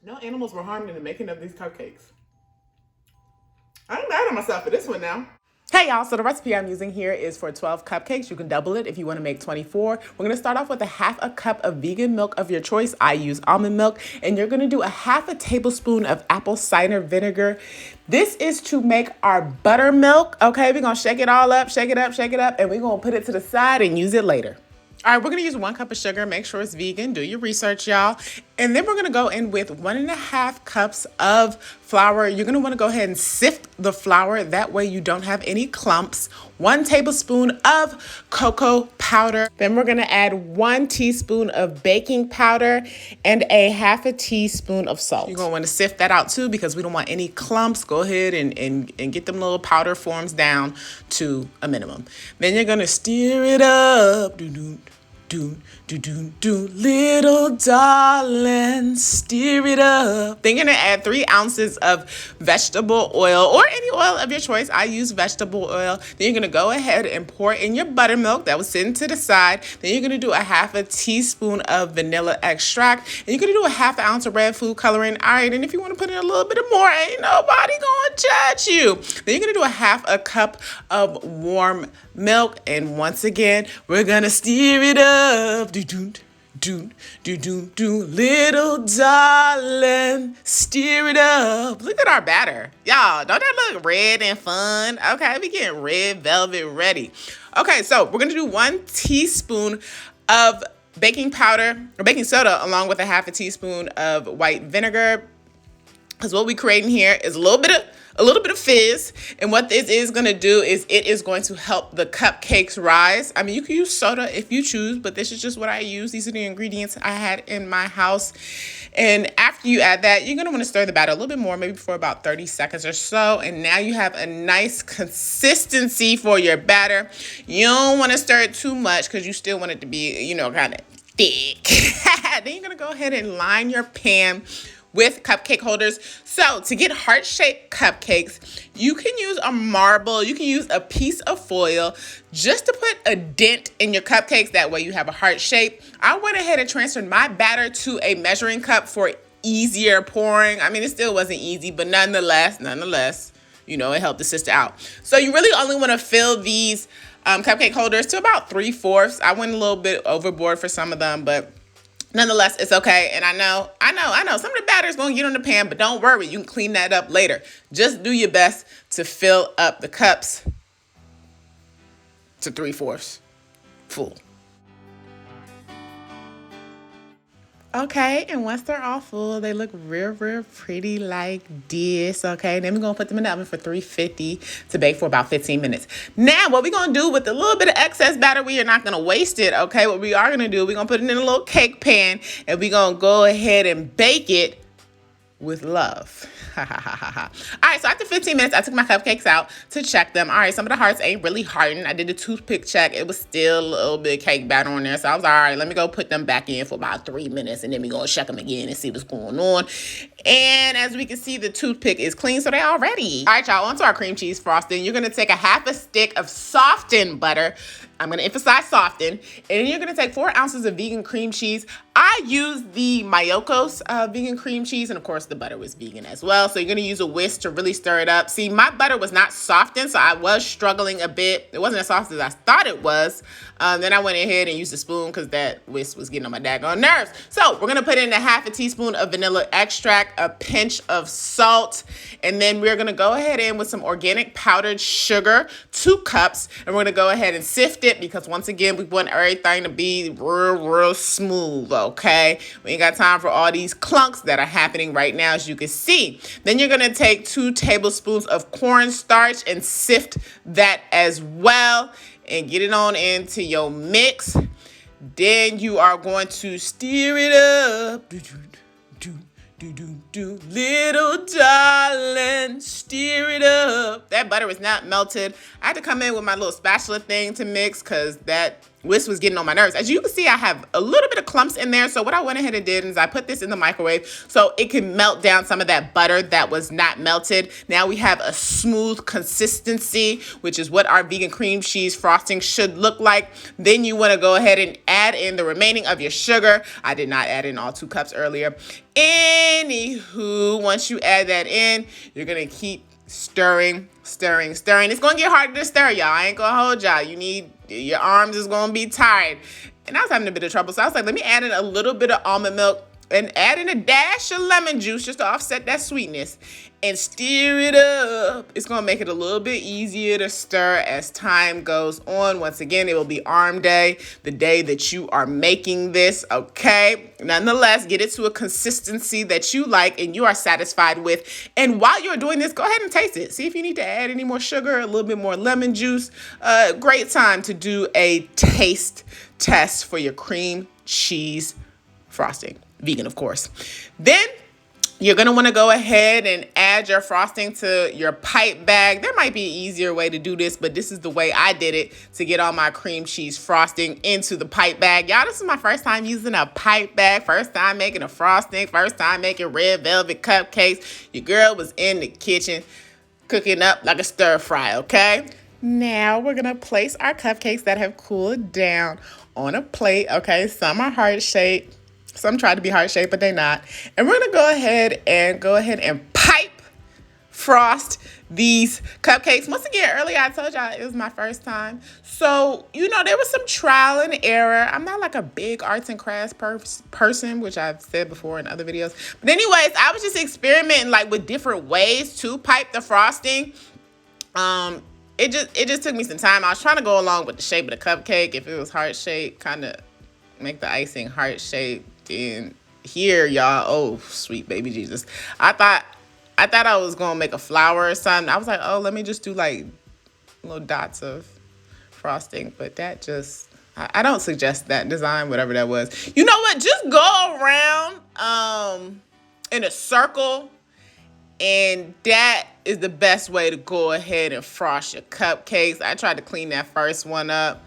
No animals were harmed in the making of these cupcakes. I'm mad at myself for this one now. Hey y'all, so the recipe I'm using here is for 12 cupcakes. You can double it if you want to make 24. We're going to start off with a half a cup of vegan milk of your choice. I use almond milk. And you're going to do a half a tablespoon of apple cider vinegar. This is to make our buttermilk. Okay, we're going to shake it all up, shake it up, shake it up, and we're going to put it to the side and use it later. All right, we're gonna use 1 cup of sugar. Make sure it's vegan. Do your research, y'all. And then we're gonna go in with 1.5 cups of flour. You're gonna wanna go ahead and sift the flour. That way you don't have any clumps. 1 tablespoon of cocoa powder. Then we're gonna add 1 teaspoon of baking powder and a half a teaspoon of salt. You're gonna wanna sift that out too because we don't want any clumps. Go ahead and get them little powder forms down to a minimum. Then you're gonna stir it up. Little darling, stir it up. Then you're gonna add 3 ounces of vegetable oil or any oil of your choice. I use vegetable oil. Then you're gonna go ahead and pour in your buttermilk that was sitting to the side. Then you're gonna do a half a teaspoon of vanilla extract. And you're gonna do a half an ounce of red food coloring. All right, and if you wanna put in a little bit more, ain't nobody gonna judge you. Then you're gonna do a half a cup of warm milk. And once again, we're gonna stir it up. Little darling, stir it up. Look at our batter. Y'all, don't that look red and fun? Okay, we getting red velvet ready. Okay, so we're gonna do 1 teaspoon of baking powder or baking soda along with a half a teaspoon of white vinegar. Because what we're creating here is a little bit of fizz. And what this is going to do is it is going to help the cupcakes rise. I mean, you can use soda if you choose, but this is just what I use. These are the ingredients I had in my house. And after you add that, you're going to want to stir the batter a little bit more, maybe for about 30 seconds or so. And now you have a nice consistency for your batter. You don't want to stir it too much because you still want it to be, kind of thick. Then you're going to go ahead and line your pan with cupcake holders. So to get heart-shaped cupcakes, you can use a marble, you can use a piece of foil just to put a dent in your cupcakes. That way you have a heart shape. I went ahead and transferred my batter to a measuring cup for easier pouring. I mean, it still wasn't easy, but nonetheless, it helped the sister out. So you really only want to fill these cupcake holders to about 3/4. I went a little bit overboard for some of them, but nonetheless, it's okay. And I know. Some of the batter is going to get on the pan, but don't worry. You can clean that up later. Just do your best to fill up the cups to 3/4 full. Okay, and once they're all full, they look real pretty like this, okay? Then we're going to put them in the oven for 350 to bake for about 15 minutes. Now, what we're going to do with a little bit of excess batter, we are not going to waste it, okay? What we are going to do, we're going to put it in a little cake pan, and we're going to go ahead and bake it with love. All right, so after 15 minutes, I took my cupcakes out to check them. All right, some of the hearts ain't really hardened. I did a toothpick check. It was still a little bit of cake batter on there. So I was all right, let me go put them back in for about 3 minutes, and then we're going to check them again and see what's going on. And as we can see, the toothpick is clean, so they're all ready. All right, y'all, on to our cream cheese frosting. You're going to take a half a stick of softened butter. I'm going to emphasize softened. And then you're going to take 4 ounces of vegan cream cheese. I use the Mayokos vegan cream cheese, and of course the butter was vegan as well. So you're going to use a whisk to really stir it up. See, my butter was not softened, so I was struggling a bit. It wasn't as soft as I thought it was. Then I went ahead and used a spoon because that whisk was getting on my daggone nerves. So we're going to put in a half a teaspoon of vanilla extract, a pinch of salt, and then we're going to go ahead in with some organic powdered sugar, 2 cups, and we're going to go ahead and sift it because once again, we want everything to be real smooth, okay? We ain't got time for all these clunks that are happening right now, as you can see. Then you're going to take 2 tablespoons of cornstarch and sift that as well and get it on into your mix. Then you are going to stir it up. Little darling, stir it up. That butter is not melted. I had to come in with my little spatula thing to mix because that whisk was getting on my nerves. As you can see, I have a little bit of clumps in there. So what I went ahead and did is I put this in the microwave so it can melt down some of that butter that was not melted. Now we have a smooth consistency, which is what our vegan cream cheese frosting should look like. Then you want to go ahead and add in the remaining of your sugar. I did not add in all 2 cups earlier. Anywho, Anywho, once you add that in, you're gonna keep stirring. It's gonna get harder to stir, y'all. I ain't gonna hold y'all. Your arms is gonna be tired. And I was having a bit of trouble, so I was like, let me add in a little bit of almond milk and add in a dash of lemon juice just to offset that sweetness and stir it up. It's gonna make it a little bit easier to stir as time goes on. Once again, it will be arm day, the day that you are making this, okay? Nonetheless, get it to a consistency that you like and you are satisfied with. And while you're doing this, go ahead and taste it. See if you need to add any more sugar, a little bit more lemon juice. Great time to do a taste test for your cream cheese frosting. Vegan, of course. Then you're going to want to go ahead and add your frosting to your pipe bag. There might be an easier way to do this, but this is the way I did it to get all my cream cheese frosting into the pipe bag. Y'all, this is my first time using a pipe bag, first time making a frosting, first time making red velvet cupcakes. Your girl was in the kitchen cooking up like a stir fry, okay? Now we're going to place our cupcakes that have cooled down on a plate, okay? Some are heart-shaped. Some try to be heart-shaped, but they're not. And we're going to go ahead and pipe frost these cupcakes. Once again, earlier I told y'all it was my first time. So, there was some trial and error. I'm not like a big arts and crafts person, which I've said before in other videos. But anyways, I was just experimenting like with different ways to pipe the frosting. It just took me some time. I was trying to go along with the shape of the cupcake. If it was heart-shaped, kind of make the icing heart-shaped. And here, y'all, oh, sweet baby Jesus. I thought I was gonna make a flower or something. I was like, oh, let me just do like little dots of frosting. But that just, I don't suggest that design, whatever that was. You know what? Just go around in a circle, and that is the best way to go ahead and frost your cupcakes. I tried to clean that first one up.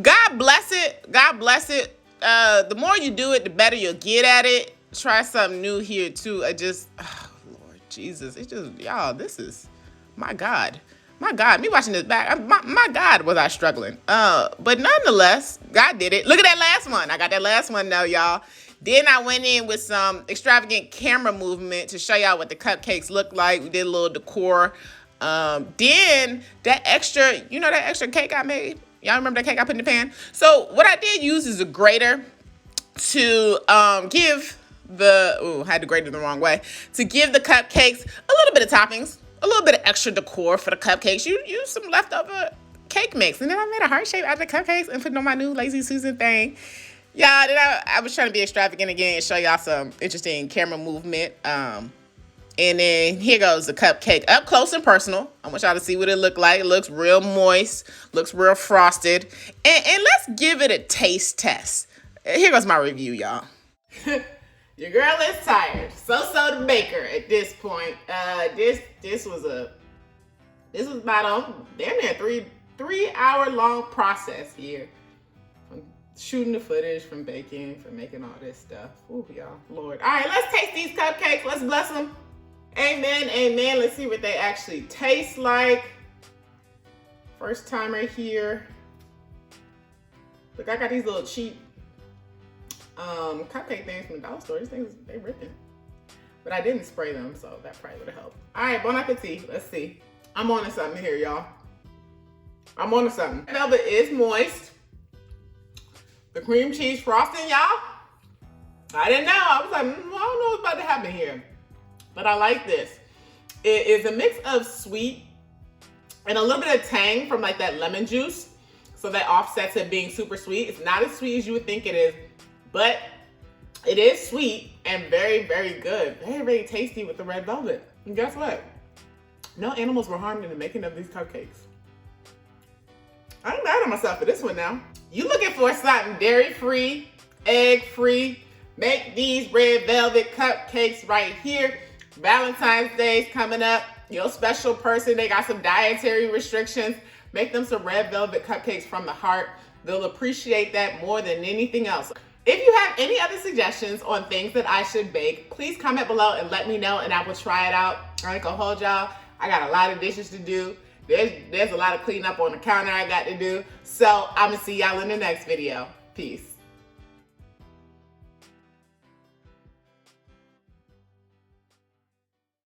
God bless it. God bless it. The more you do it, the better you'll get at it. Try something new here too. Lord Jesus. Y'all, this is, my God. My God, me watching this back, my God, was I struggling. But nonetheless, God did it. Look at that last one. I got that last one now, y'all. Then I went in with some extravagant camera movement to show y'all what the cupcakes look like. We did a little decor. Then that extra cake I made. Y'all remember that cake I put in the pan? So what I did use is a grater to give had to grate it the wrong way. To give the cupcakes a little bit of toppings, a little bit of extra decor for the cupcakes. You use some leftover cake mix. And then I made a heart shape out of the cupcakes and put it on my new Lazy Susan thing. Y'all, then I was trying to be extravagant again and show y'all some interesting camera movement. And then here goes the cupcake up close and personal. I want y'all to see what it looked like. It looks real moist, looks real frosted. And let's give it a taste test. Here goes my review, y'all. Your girl is tired. Soso the baker at this point. This was about damn near 3 hour long process here. From shooting the footage, from baking, from making all this stuff. Ooh, y'all, Lord. All right, let's taste these cupcakes. Let's bless them. Amen, amen. Let's see what they actually taste like. First timer here. Look, I got these little cheap cupcake things from the dollar store. These things, they ripping. But I didn't spray them, so that probably would have helped. All right, bon appetit. Let's see. I'm on to something here, y'all. I'm on to something. The velvet is moist. The cream cheese frosting, y'all. I didn't know. I was like, I don't know what's about to happen here. But I like this. It is a mix of sweet and a little bit of tang from like that lemon juice. So that offsets it being super sweet. It's not as sweet as you would think it is, but it is sweet and very, very good. Very, very tasty with the red velvet. And guess what? No animals were harmed in the making of these cupcakes. I'm mad at myself for this one now. You looking for something dairy-free, egg-free, make these red velvet cupcakes right here. Valentine's Day is coming up. Your special person, they got some dietary restrictions. Make them some red velvet cupcakes from the heart. They'll appreciate that more than anything else. If you have any other suggestions on things that I should bake, please comment below and let me know and I will try it out. I ain't gonna hold y'all. I got a lot of dishes to do. There's a lot of cleanup on the counter I got to do. So I'm gonna see y'all in the next video. Peace.